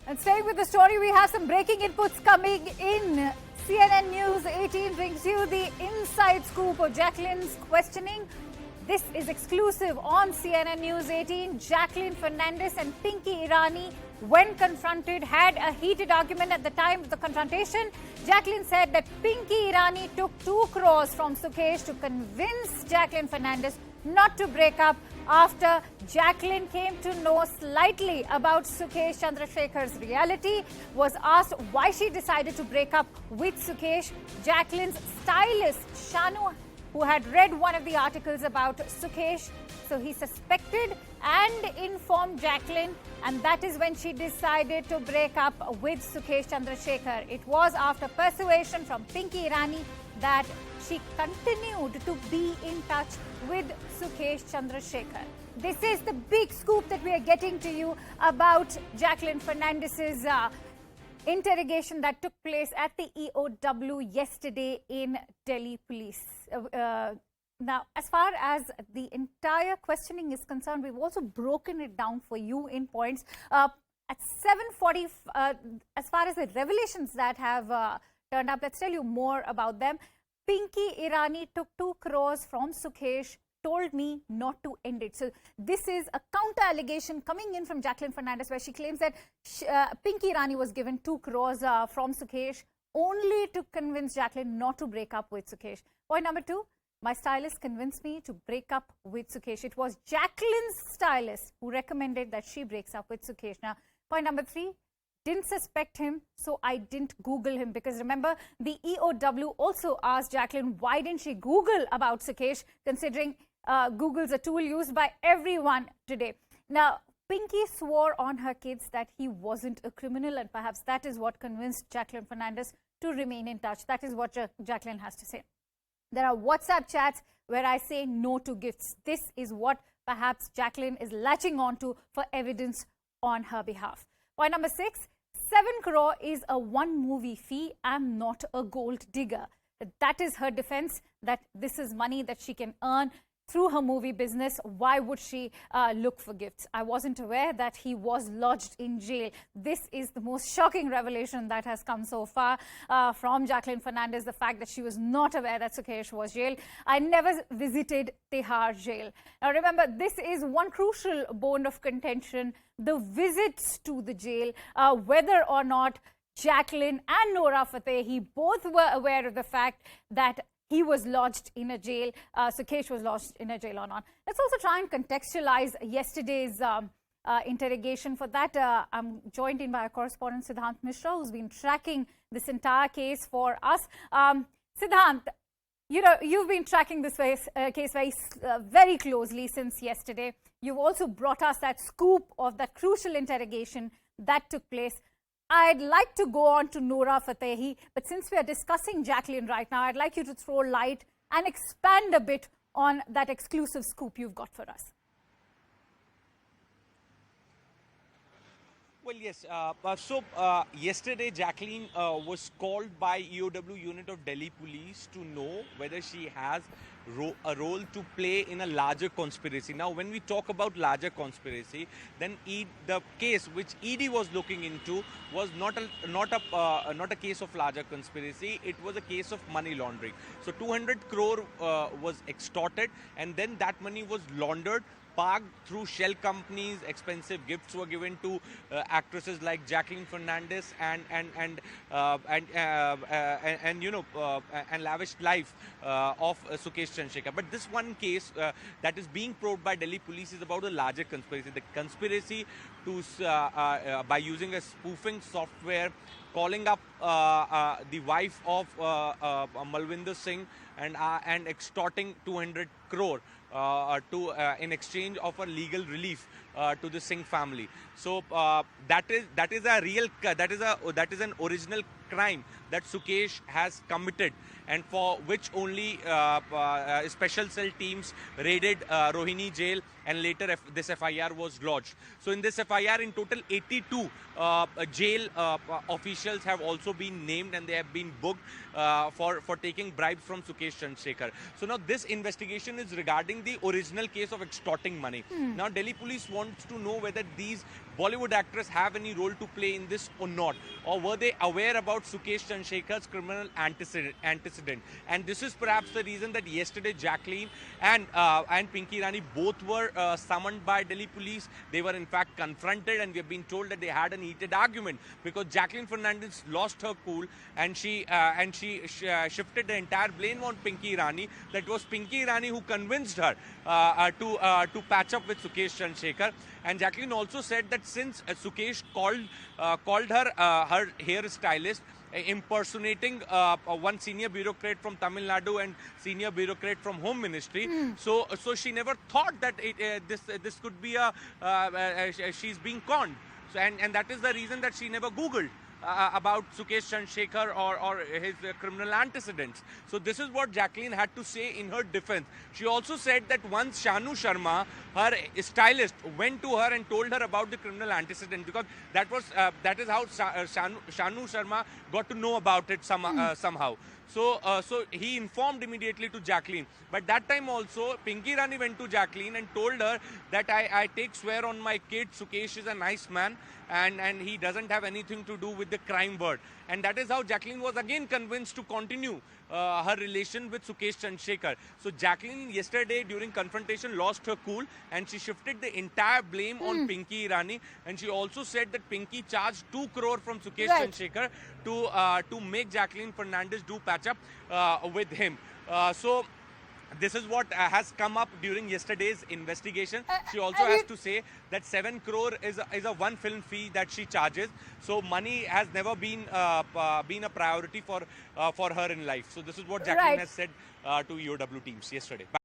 And staying with the story, we have some breaking inputs coming in. CNN News 18 brings you the inside scoop of Jacqueline's questioning. This is exclusive on CNN News 18. Jacqueline Fernandez and Pinky Irani, when confronted, had a heated argument at the time of the confrontation. Jacqueline said that Pinky Irani took 2 crores from Sukesh to convince Jacqueline Fernandez not to break up after Jacqueline came to know slightly about Sukesh Chandrasekhar's reality. Was asked why she decided to break up with Sukesh. Jacqueline's stylist, Shanu, who had read one of the articles about Sukesh, so he suspected and informed Jacqueline, and that is when she decided to break up with Sukesh Chandrasekhar. It was after persuasion from Pinky Irani that she continued to be in touch with Sukesh Chandrasekhar. This is the big scoop that we are getting to you about Jacqueline Fernandez's interrogation that took place at the EOW yesterday in Delhi police. Now, as far as the entire questioning is concerned, we've also broken it down for you in points. At 7:40, as far as the revelations that have turned up, let's tell you more about them. Pinky Irani took 2 crores from Sukesh, told me not to end it. So this is a counter allegation coming in from Jacqueline Fernandez, where she claims that Pinky Irani was given 2 crores from Sukesh only to convince Jacqueline not to break up with Sukesh. Point number 2, my stylist convinced me to break up with Sukesh. It was Jacqueline's stylist who recommended that she breaks up with Sukesh. Now, point number 3, didn't suspect him, so I didn't Google him, because remember, the EOW also asked Jacqueline why didn't she Google about Sukesh, considering Google's a tool used by everyone today. Now, Pinky swore on her kids that he wasn't a criminal, and perhaps that is what convinced Jacqueline Fernandez to remain in touch. That is what Jacqueline has to say. There are WhatsApp chats where I say no to gifts. This is what perhaps Jacqueline is latching on to for evidence on her behalf. Point number 6, 7 crore is a one-movie fee. I'm not a gold digger. That is her defense, that this is money that she can earn through her movie business. Why would she look for gifts? I wasn't aware that he was lodged in jail. This is the most shocking revelation that has come so far from Jacqueline Fernandez, the fact that she was not aware that Sukesh was jailed. I never visited Tihar jail. Now remember, this is one crucial bone of contention, the visits to the jail, whether or not Jacqueline and Noura Fatehi both were aware of the fact that he was lodged in a jail, Sukesh was lodged in a jail or not. Let's also try and contextualize yesterday's interrogation. For that, I'm joined in by our correspondent Siddhant Mishra, who's been tracking this entire case for us. Siddhant, you know, you've been tracking this case very closely since yesterday. You've also brought us that scoop of that crucial interrogation that took place. I'd like to go on to Noura Fatehi, but since we are discussing Jacqueline right now, I'd like you to throw light and expand a bit on that exclusive scoop you've got for us. Well, yes. Yesterday, Jacqueline was called by EOW unit of Delhi Police to know whether she has a role to play in a larger conspiracy. Now, when we talk about larger conspiracy, then the case which ED was looking into was not a case of larger conspiracy. It was a case of money laundering. So 200 crore was extorted, and then that money was laundered, parked through shell companies. Expensive gifts were given to actresses like Jacqueline Fernandez and lavish life of Sukesh Chandrasekhar. But this one case that is being probed by Delhi police is about a larger conspiracy. The conspiracy to by using a spoofing software, calling up the wife of Malvinder Singh and extorting 200 crore in exchange of a legal relief to the Singh family. So that is an original crime that Sukesh has committed, and for which only special cell teams raided Rohini jail, and later this FIR was lodged. So in this FIR, in total 82 jail officials have also been named, and they have been booked for taking bribes from Sukesh Chandrasekhar. So now this investigation is regarding the original case of extorting money. Now Delhi police wants to know whether these Bollywood actors have any role to play in this or not, or were they aware about Sukesh Chandrasekhar's criminal antecedent. And this is perhaps the reason that yesterday Jacqueline and Pinky Irani both were summoned by Delhi police. They were in fact confronted, and we have been told that they had an heated argument because Jacqueline Fernandez lost her cool, and she shifted the entire blame on Pinky Irani. That was Pinky Irani who convinced her to patch up with Sukesh Chandrasekhar. And Jacqueline also said that since Sukesh called her her hairstylist, impersonating one senior bureaucrat from Tamil Nadu and senior bureaucrat from Home Ministry. So she never thought that this could be she's being conned. So, and that is the reason that she never Googled about Sukesh Chandrasekhar or his criminal antecedents. So this is what Jacqueline had to say in her defense. She also said that once Shanu Sharma, her stylist, went to her and told her about the criminal antecedent, because that is how Shanu Sharma got to know about it somehow. So he informed immediately to Jacqueline. But that time also, Pinky Irani went to Jacqueline and told her that I take swear on my kid, Sukesh is a nice man, and he doesn't have anything to do with the crime word. And that is how Jacqueline was again convinced to continue her relation with Sukesh Chandrasekhar. So Jacqueline yesterday during confrontation lost her cool, and she shifted the entire blame on Pinky Irani. And she also said that Pinky charged 2 crore from Sukesh Chandrasekhar to make Jacqueline Fernandez do patch up with him. So this is what has come up during yesterday's investigation. She also has to say that 7 crore is a one film fee that she charges. So money has never been a priority for her in life. So this is what Jacqueline has said to EOW teams yesterday.